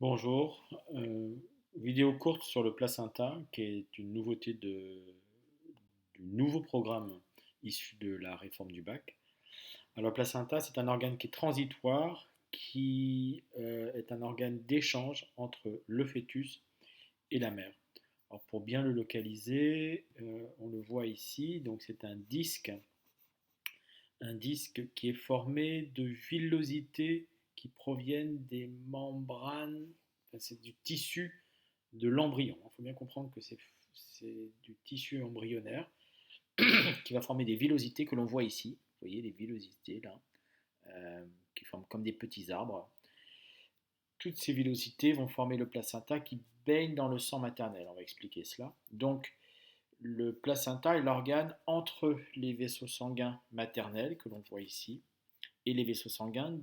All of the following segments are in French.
Bonjour, vidéo courte sur le placenta qui est une nouveauté du nouveau programme issu de la réforme du bac. Alors le placenta c'est un organe qui est transitoire, qui est un organe d'échange entre le fœtus et la mère. Alors pour bien le localiser, on le voit ici, donc c'est un disque qui est formé de villosités qui proviennent des membranes, enfin, c'est du tissu de l'embryon. Il faut bien comprendre que c'est du tissu embryonnaire qui va former des villosités que l'on voit ici. Vous voyez les villosités là, qui forment comme des petits arbres. Toutes ces villosités vont former le placenta qui baigne dans le sang maternel. On va expliquer cela. Donc, le placenta est l'organe entre les vaisseaux sanguins maternels que l'on voit ici et les vaisseaux sanguins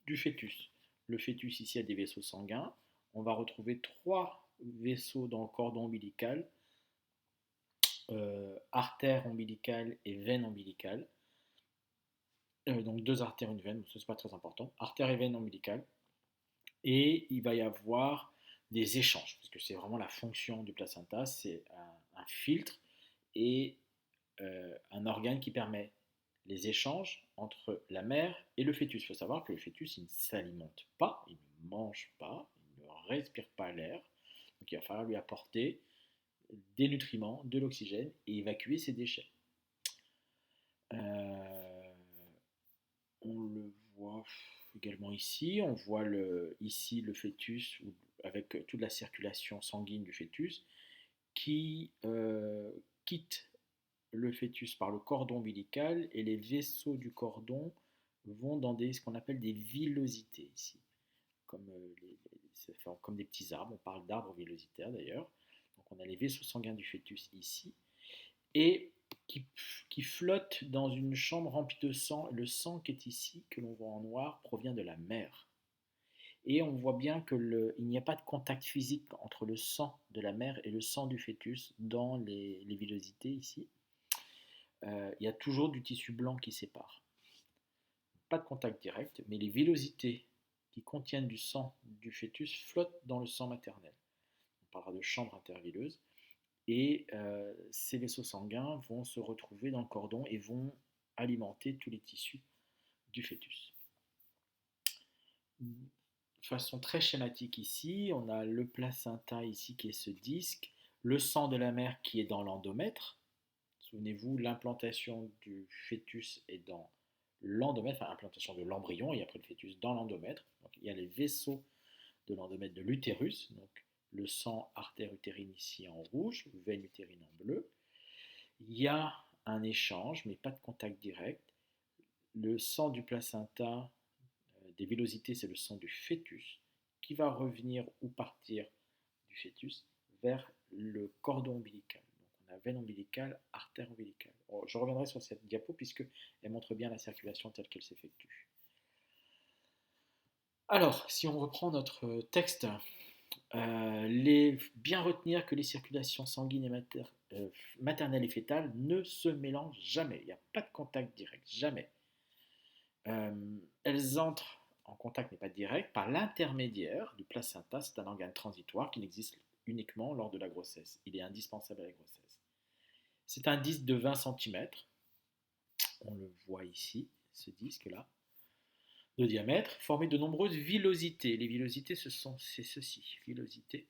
du fœtus. Le fœtus ici a des vaisseaux sanguins. On va retrouver trois vaisseaux dans le cordon ombilical, artère ombilicale et veine ombilicale. Donc deux artères, une veine, ce n'est pas très important. Artère et veine ombilicale. Et il va y avoir des échanges, parce que c'est vraiment la fonction du placenta, c'est un filtre et un organe qui permet les échanges entre la mère et le fœtus. Il faut savoir que le fœtus, il ne s'alimente pas, il ne mange pas, il ne respire pas l'air. Donc il va falloir lui apporter des nutriments, de l'oxygène et évacuer ses déchets. Euh, on le voit également ici. On voit ici le fœtus avec toute la circulation sanguine du fœtus qui quitte le fœtus par le cordon ombilical et les vaisseaux du cordon vont dans ce qu'on appelle des villosités ici, comme, comme des petits arbres. On parle d'arbres villositaires d'ailleurs. Donc on a les vaisseaux sanguins du fœtus ici et qui, qui flottent dans une chambre remplie de sang. Le sang qui est ici, que l'on voit en noir, provient de la mère. Et on voit bien qu'il n'y a pas de contact physique entre le sang de la mère et le sang du fœtus dans les villosités ici. Il y a toujours du tissu blanc qui sépare. Pas de contact direct, mais les villosités qui contiennent du sang du fœtus flottent dans le sang maternel. On parlera de chambre intervilleuse. Et ces vaisseaux sanguins vont se retrouver dans le cordon et vont alimenter tous les tissus du fœtus. De façon très schématique ici, on a le placenta ici qui est ce disque, le sang de la mère qui est dans l'endomètre. Souvenez-vous, l'implantation du fœtus est dans l'endomètre, enfin l'implantation de l'embryon et après le fœtus dans l'endomètre. Donc il y a les vaisseaux de l'endomètre de l'utérus, donc le sang artère utérine ici en rouge, veine utérine en bleu. Il y a un échange, mais pas de contact direct. Le sang du placenta, des villosités, c'est le sang du fœtus qui va revenir ou partir du fœtus vers le cordon ombilical. Donc on a veine ombilicale, artère ombilicale. Je reviendrai sur cette diapo puisqu'elle montre bien la circulation telle qu'elle s'effectue. Alors, si on reprend notre texte, bien retenir que les circulations sanguines et maternelles et fétales ne se mélangent jamais. Il n'y a pas de contact direct, jamais. Elles entrent en contact, mais pas direct, par l'intermédiaire du placenta. C'est un organe transitoire qui n'existe uniquement lors de la grossesse. Il est indispensable à la grossesse. C'est un disque de 20 cm. On le voit ici, ce disque-là, de diamètre, formé de nombreuses villosités. Les villosités, c'est ceci, villosités.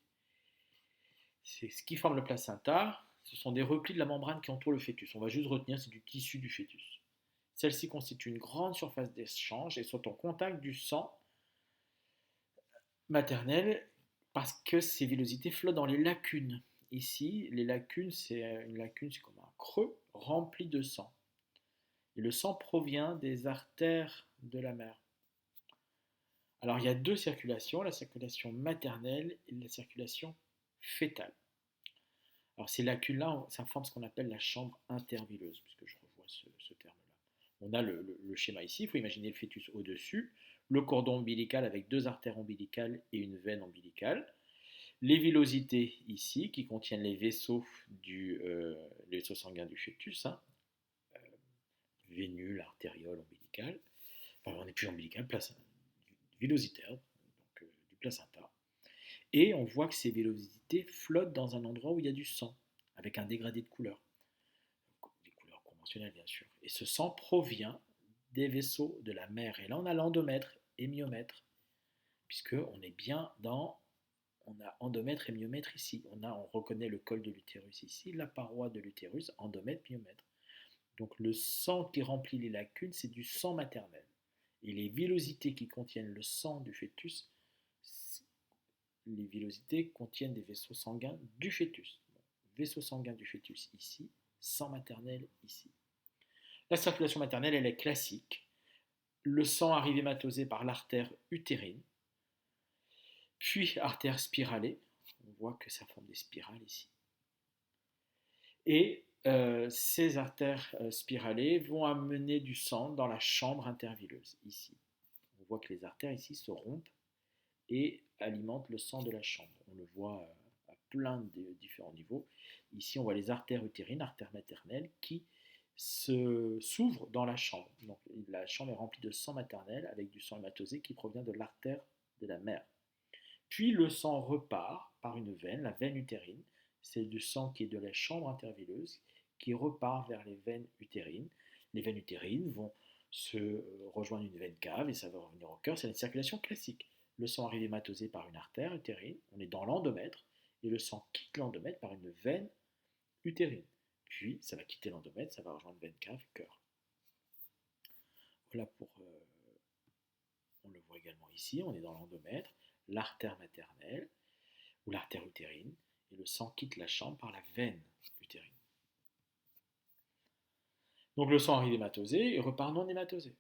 C'est ce qui forme le placenta. Ce sont des replis de la membrane qui entoure le fœtus. On va juste retenir, c'est du tissu du fœtus. Celle-ci constitue une grande surface d'échange et sont en contact du sang maternel parce que ces villosités flottent dans les lacunes. Ici, les lacunes, c'est comme un creux rempli de sang. Et le sang provient des artères de la mère. Alors, il y a deux circulations, la circulation maternelle et la circulation fœtale. Alors, ces lacunes-là, ça forme ce qu'on appelle la chambre intervilleuse, puisque je revois ce terme-là. On a le schéma ici, il faut imaginer le fœtus au-dessus, le cordon ombilical avec deux artères ombilicales et une veine ombilicale, les villosités ici qui contiennent les vaisseaux, les vaisseaux sanguins du fœtus, hein, vénule, artériole, ombilicale, enfin on n'est plus ombilical, villositaire, donc du placenta. Et on voit que ces vélocités flottent dans un endroit où il y a du sang, avec un dégradé de couleur, des couleurs conventionnelles bien sûr. Et ce sang provient des vaisseaux de la mer. Et là, on a l'endomètre et myomètre, puisqu'on est bien dans... On a endomètre et myomètre ici. On reconnaît le col de l'utérus ici, la paroi de l'utérus, endomètre, myomètre. Donc le sang qui remplit les lacunes, c'est du sang maternel. Et les villosités qui contiennent le sang du fœtus, les villosités contiennent des vaisseaux sanguins du fœtus. Vaisseau sanguin du fœtus ici, sang maternel ici. La circulation maternelle, elle est classique. Le sang arrive hématosé par l'artère utérine, puis artère spiralée. On voit que ça forme des spirales ici. Et ces artères spiralées vont amener du sang dans la chambre intervilleuse, ici. On voit que les artères ici se rompent et alimentent le sang de la chambre. On le voit à plein de différents niveaux. Ici, on voit les artères utérines, artères maternelles, qui s'ouvrent dans la chambre. Donc, la chambre est remplie de sang maternel avec du sang hématosé qui provient de l'artère de la mère. Puis le sang repart par une veine, la veine utérine. C'est du sang qui est de la chambre intervilleuse qui repart vers les veines utérines. Les veines utérines vont se rejoindre une veine cave et ça va revenir au cœur. C'est une circulation classique. Le sang arrive hématosé par une artère utérine, on est dans l'endomètre, et le sang quitte l'endomètre par une veine utérine. Puis ça va quitter l'endomètre, ça va rejoindre veine cave, cœur. Voilà pour... on le voit également ici, on est dans l'endomètre, l'artère maternelle, ou l'artère utérine, et le sang quitte la chambre par la veine utérine. Donc le sang arrive hématosé et repart non hématosé.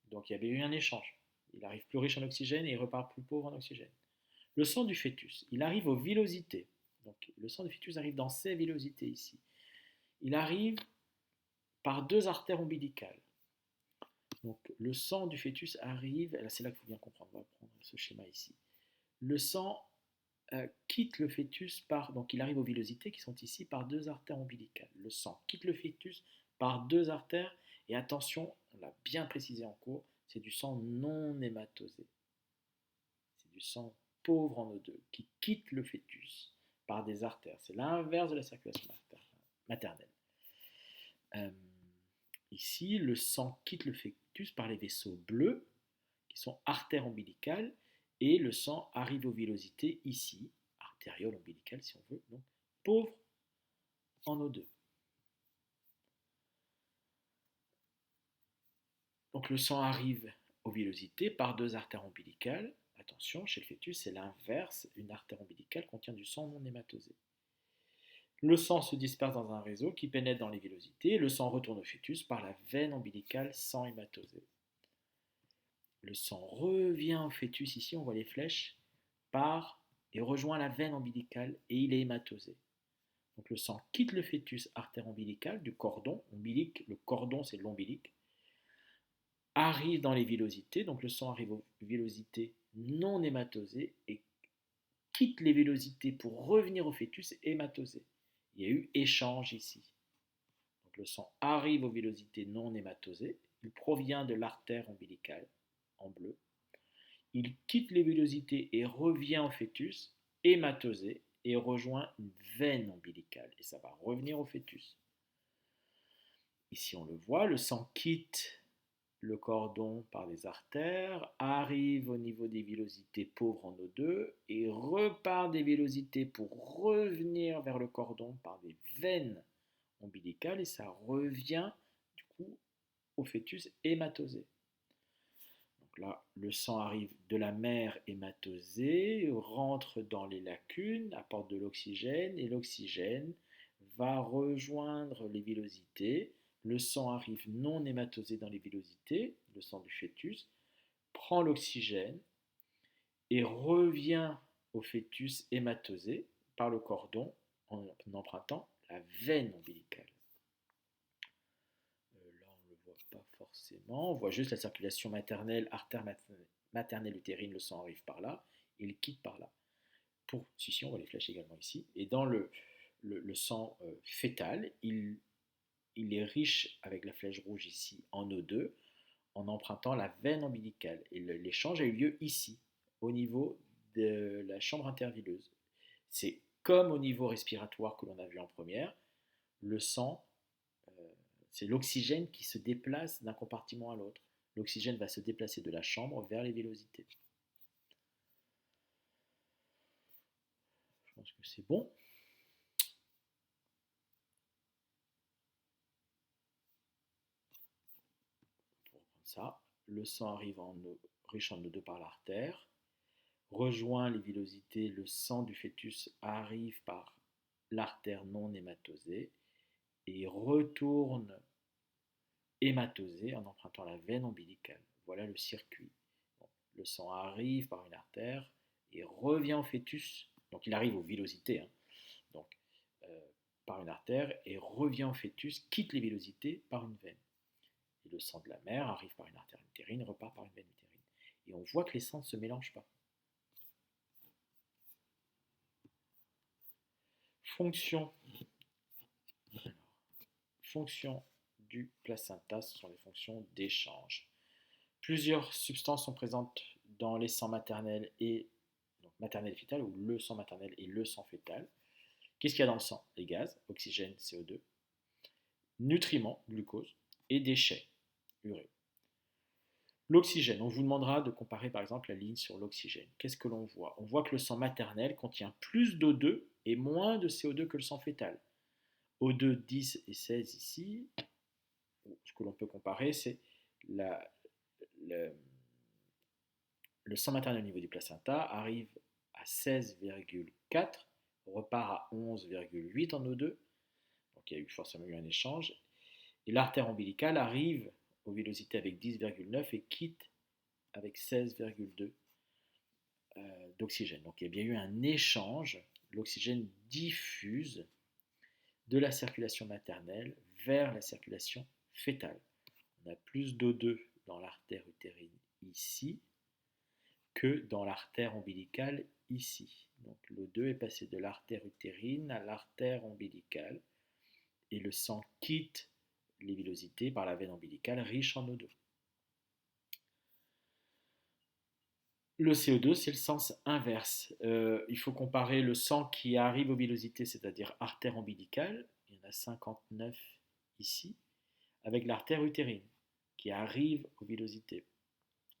Donc il y avait eu un échange. Il arrive plus riche en oxygène et il repart plus pauvre en oxygène. Le sang du fœtus, il arrive aux villosités. Donc le sang du fœtus arrive dans ces villosités ici. Il arrive par deux artères ombilicales. Donc le sang du fœtus arrive, là c'est là qu'il faut bien comprendre, on va prendre ce schéma ici. Le sang quitte le fœtus par, donc il arrive aux villosités qui sont ici par deux artères ombilicales. Le sang quitte le fœtus par deux artères, et attention, on l'a bien précisé en cours, c'est du sang non hématosé. C'est du sang pauvre en O2 qui quitte le fœtus par des artères. C'est l'inverse de la circulation maternelle. Euh, Ici, le sang quitte le fœtus par les vaisseaux bleus, qui sont artères ombilicales, et le sang arrive aux villosités ici, artérioles ombilicales si on veut, donc pauvre en O2. Donc le sang arrive aux villosités par deux artères ombilicales. Attention, chez le fœtus, c'est l'inverse, une artère ombilicale contient du sang non hématosé. Le sang se disperse dans un réseau qui pénètre dans les villosités et le sang retourne au fœtus par la veine ombilicale sans hématosé. Le sang revient au fœtus, ici on voit les flèches, part et rejoint la veine ombilicale et il est hématosé. Donc le sang quitte le fœtus, artère ombilicale, du cordon ombilique, le cordon c'est l'ombilique, arrive dans les villosités, donc le sang arrive aux villosités non hématosées et quitte les villosités pour revenir au fœtus hématosé. Il y a eu échange ici. Donc le sang arrive aux villosités non hématosées, il provient de l'artère ombilicale en bleu. Il quitte les villosités et revient au fœtus hématosé et rejoint une veine ombilicale et ça va revenir au fœtus. Ici on le voit, le sang quitte le cordon par des artères, arrive au niveau des villosités pauvres en O2 et repart des villosités pour revenir vers le cordon par des veines ombilicales et ça revient du coup au fœtus hématosé. Donc là, le sang arrive de la mère hématosée, rentre dans les lacunes, apporte de l'oxygène et l'oxygène va rejoindre les villosités. Le sang arrive non hématosé dans les villosités, le sang du fœtus, prend l'oxygène et revient au fœtus hématosé par le cordon en empruntant la veine ombilicale. Là, on ne le voit pas forcément. On voit juste la circulation maternelle, artère maternelle utérine, le sang arrive par là, et il quitte par là. Si, on voit les flèches également ici. Et dans le sang fœtal, il est riche avec la flèche rouge ici en O2 en empruntant la veine ombilicale. Et l'échange a eu lieu ici, au niveau de la chambre intervilleuse. C'est comme au niveau respiratoire que l'on a vu en première, le sang, euh, c'est l'oxygène qui se déplace d'un compartiment à l'autre. L'oxygène va se déplacer de la chambre vers les villosités. Je pense que c'est bon. Pour reprendre ça, le sang arrive riche en O2 par l'artère, rejoint les villosités, le sang du fœtus arrive par l'artère non hématosée et retourne hématosé en empruntant la veine ombilicale. Voilà le circuit. Donc, le sang arrive par une artère et revient au fœtus. Donc il arrive aux villosités, hein, donc, euh, par une artère et revient au fœtus, quitte les villosités par une veine. Et le sang de la mère arrive par une artère utérine, repart par une veine utérine. Et on voit que les sangs ne se mélangent pas. Fonction, alors, fonction du placenta, ce sont les fonctions d'échange. Plusieurs substances sont présentes dans les sangs maternels et donc maternel et fœtal, ou le sang maternel et le sang fœtal. Qu'est-ce qu'il y a dans le sang? Les gaz, oxygène, CO2, nutriments, glucose, et déchets, urée. L'oxygène, on vous demandera de comparer par exemple la ligne sur l'oxygène. Qu'est-ce que l'on voit? On voit que le sang maternel contient plus d'O2 et moins de CO2 que le sang fœtal. O2 10 et 16 ici. Ce que l'on peut comparer, c'est la, le, le sang maternel au niveau du placenta arrive à 16,4, repart à 11,8 en O2, donc il y a eu forcément eu un échange, et l'artère ombilicale arrive aux villosités avec 10,9 et quitte avec 16,2 d'oxygène. Donc il y a bien eu un échange, l'oxygène diffuse de la circulation maternelle vers la circulation fœtale. On a plus d'O2 dans l'artère utérine ici que dans l'artère ombilicale ici. Donc l'O2 est passé de l'artère utérine à l'artère ombilicale et le sang quitte les villosités par la veine ombilicale riche en O2. Le CO2, c'est le sens inverse. Il faut comparer le sang qui arrive aux villosités, c'est-à-dire artère ombilicale, il y en a 59 ici, avec l'artère utérine qui arrive aux villosités.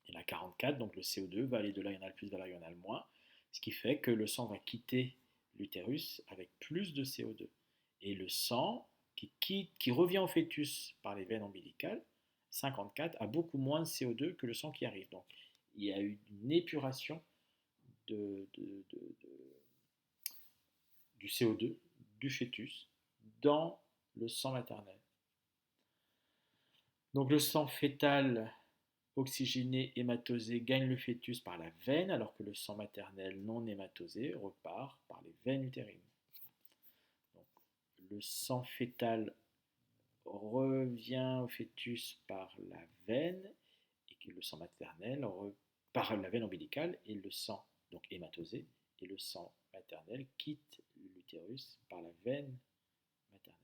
Il y en a 44, donc le CO2 va aller de là, il y en a le plus, de là, il y en a le moins, ce qui fait que le sang va quitter l'utérus avec plus de CO2. Et le sang qui revient au fœtus par les veines ombilicales, 54, a beaucoup moins de CO2 que le sang qui arrive. Donc il y a eu une épuration de, de, de, du CO2 du fœtus dans le sang maternel. Donc le sang fœtal oxygéné hématosé gagne le fœtus par la veine, alors que le sang maternel non hématosé repart par les veines utérines. Donc, le sang fœtal revient au fœtus par la veine, et que le sang maternel par la veine ombilicale, et le sang donc hématosé, et le sang maternel quitte l'utérus par la veine maternelle.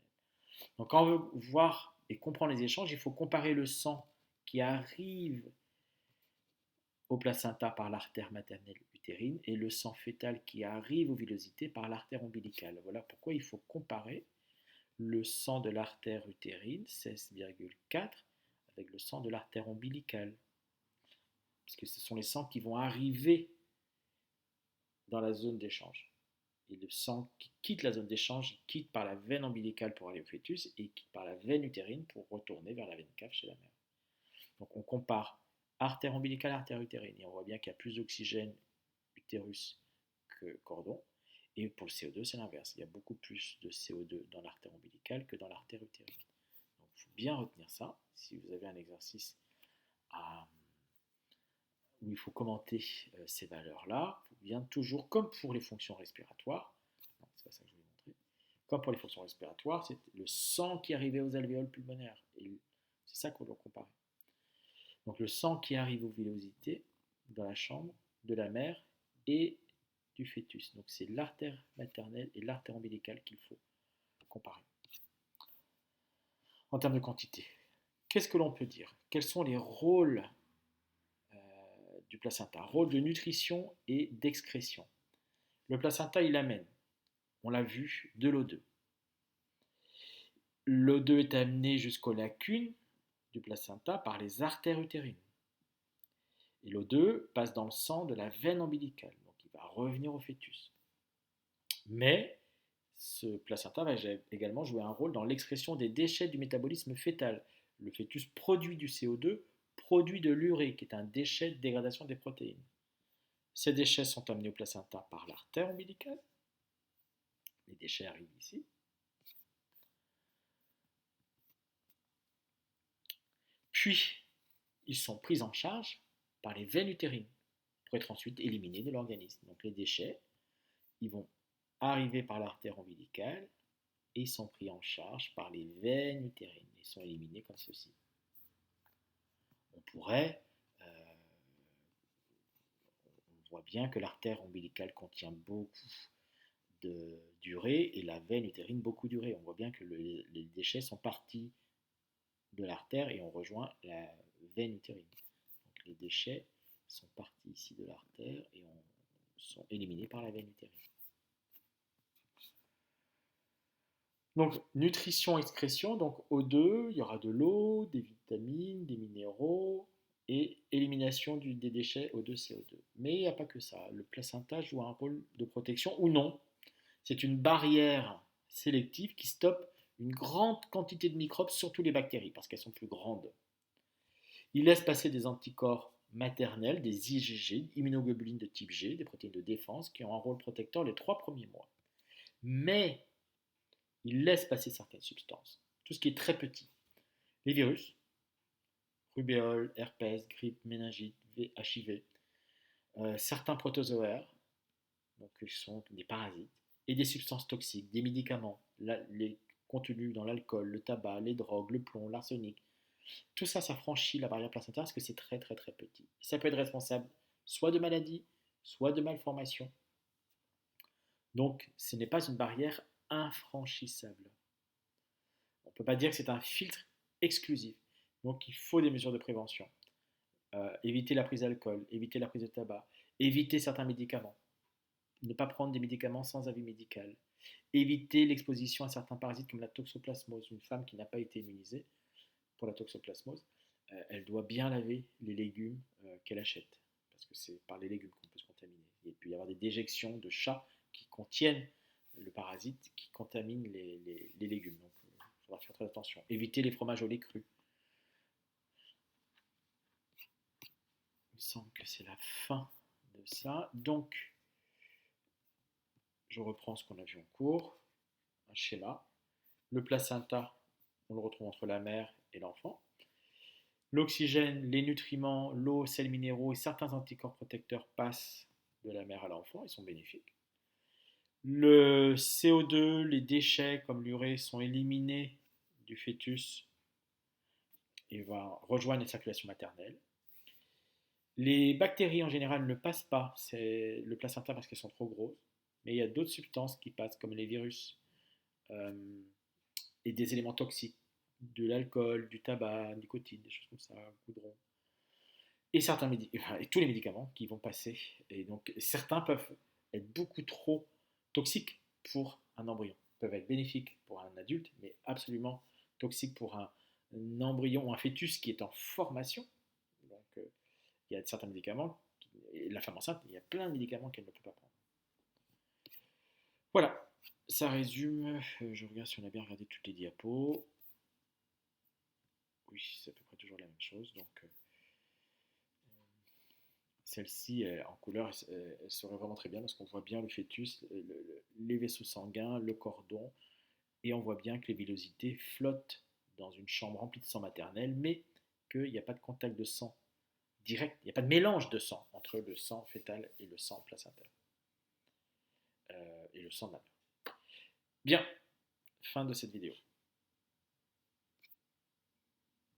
Donc quand on veut voir et comprendre les échanges, il faut comparer le sang qui arrive au placenta par l'artère maternelle utérine et le sang fœtal qui arrive aux villosités par l'artère ombilicale. Voilà pourquoi il faut comparer le sang de l'artère utérine, 16,4, avec le sang de l'artère ombilicale. Parce que ce sont les sangs qui vont arriver dans la zone d'échange. Et le sang qui quitte la zone d'échange, il quitte par la veine ombilicale pour aller au fœtus et quitte par la veine utérine pour retourner vers la veine cave chez la mère. Donc on compare artère ombilicale, artère utérine, et on voit bien qu'il y a plus d'oxygène utérus que cordon. Et pour le CO2, c'est l'inverse. Il y a beaucoup plus de CO2 dans l'artère ombilicale que dans l'artère utérine. Donc il faut bien retenir ça. Si vous avez un exercice où il faut commenter ces valeurs-là, il faut bien toujours, comme pour les fonctions respiratoires, non, c'est pas ça que je voulais montrer, comme pour les fonctions respiratoires, c'est le sang qui arrivait aux alvéoles pulmonaires. Et c'est ça qu'on doit comparer. Donc le sang qui arrive aux villosités dans la chambre de la mère et du fœtus. Donc c'est l'artère maternelle et l'artère ombilicale qu'il faut comparer. En termes de quantité, qu'est-ce que l'on peut dire? Quels sont les rôles du placenta. Rôle de nutrition et d'excrétion. Le placenta, il amène, on l'a vu, de l'O2. L'O2 est amené jusqu'aux lacunes du placenta par les artères utérines. Et l'O2 passe dans le sang de la veine ombilicale, donc il va revenir au fœtus. Mais ce placenta va également jouer un rôle dans l'excrétion des déchets du métabolisme fœtal. Le fœtus produit du CO2, produit de l'urée, qui est un déchet de dégradation des protéines. Ces déchets sont amenés au placenta par l'artère ombilicale. Les déchets arrivent ici. Puis, ils sont pris en charge par les veines utérines pour être ensuite éliminés de l'organisme. Donc les déchets, ils vont arriver par l'artère ombilicale et ils sont pris en charge par les veines utérines. Ils sont éliminés comme ceci. On pourrait, on voit bien que l'artère ombilicale contient beaucoup d'urée et la veine utérine beaucoup d'urée. On voit bien que les déchets sont partis de l'artère et on rejoint la veine utérine. Donc les déchets sont partis ici de l'artère et sont éliminés par la veine utérine. Donc nutrition, excrétion, donc O2, il y aura de l'eau, des vitamines, des minéraux et élimination des déchets O2, CO2. Mais il n'y a pas que ça. Le placenta joue un rôle de protection ou non. C'est une barrière sélective qui stoppe une grande quantité de microbes, surtout les bactéries, parce qu'elles sont plus grandes. Il laisse passer des anticorps maternels, des IgG, immunoglobulines de type G, des protéines de défense, qui ont un rôle protecteur les 3 premiers mois. Mais il laisse passer certaines substances, tout ce qui est très petit. Les virus, rubéole, herpès, grippe, méningite, HIV, certains protozoaires, donc qui sont des parasites, et des substances toxiques, des médicaments, les contenus dans l'alcool, le tabac, les drogues, le plomb, l'arsenic. Tout ça, ça franchit la barrière placentaire parce que c'est très très très petit. Ça peut être responsable soit de maladies, soit de malformations. Donc, ce n'est pas une barrière infranchissable. On ne peut pas dire que c'est un filtre exclusif. Donc, il faut des mesures de prévention. Éviter la prise d'alcool, éviter la prise de tabac, éviter certains médicaments. Ne pas prendre des médicaments sans avis médical. Éviter l'exposition à certains parasites comme la toxoplasmose. Une femme qui n'a pas été immunisée pour la toxoplasmose, elle doit bien laver les légumes qu'elle achète. Parce que c'est par les légumes qu'on peut se contaminer. Il peut y avoir des déjections de chats qui contiennent le parasite qui contamine les légumes. Donc il faudra faire très attention. Éviter les fromages au lait cru. Il me semble que c'est la fin de ça. Donc, je reprends ce qu'on a vu en cours. Un schéma. Le placenta, on le retrouve entre la mère et l'enfant. L'oxygène, les nutriments, l'eau, sels minéraux et certains anticorps protecteurs passent de la mère à l'enfant, ils sont bénéfiques. Le CO2, les déchets comme l'urée sont éliminés du fœtus et va rejoindre la circulation maternelle. Les bactéries en général ne passent pas le placenta parce qu'elles sont trop grosses, mais il y a d'autres substances qui passent comme les virus euh, et des éléments toxiques, de l'alcool, du tabac, nicotine, des choses comme ça, goudron. Et, et tous les médicaments qui vont passer. Et donc certains peuvent être beaucoup trop toxiques pour un embryon, peuvent être bénéfiques pour un adulte, mais absolument toxiques pour un embryon ou un fœtus qui est en formation. Donc il y a certains médicaments, et la femme enceinte, il y a plein de médicaments qu'elle ne peut pas prendre. Voilà, ça résume. Je regarde si on a bien regardé toutes les diapos. Oui, c'est à peu près toujours la même chose. Donc celle-ci, en couleur, elle serait vraiment très bien parce qu'on voit bien le fœtus, les vaisseaux sanguins, le cordon, et on voit bien que les villosités flottent dans une chambre remplie de sang maternel, mais qu'il n'y a pas de contact de sang direct, il n'y a pas de mélange de sang entre le sang fœtal et le sang placentaire, et le sang de la mère. Bien, fin de cette vidéo.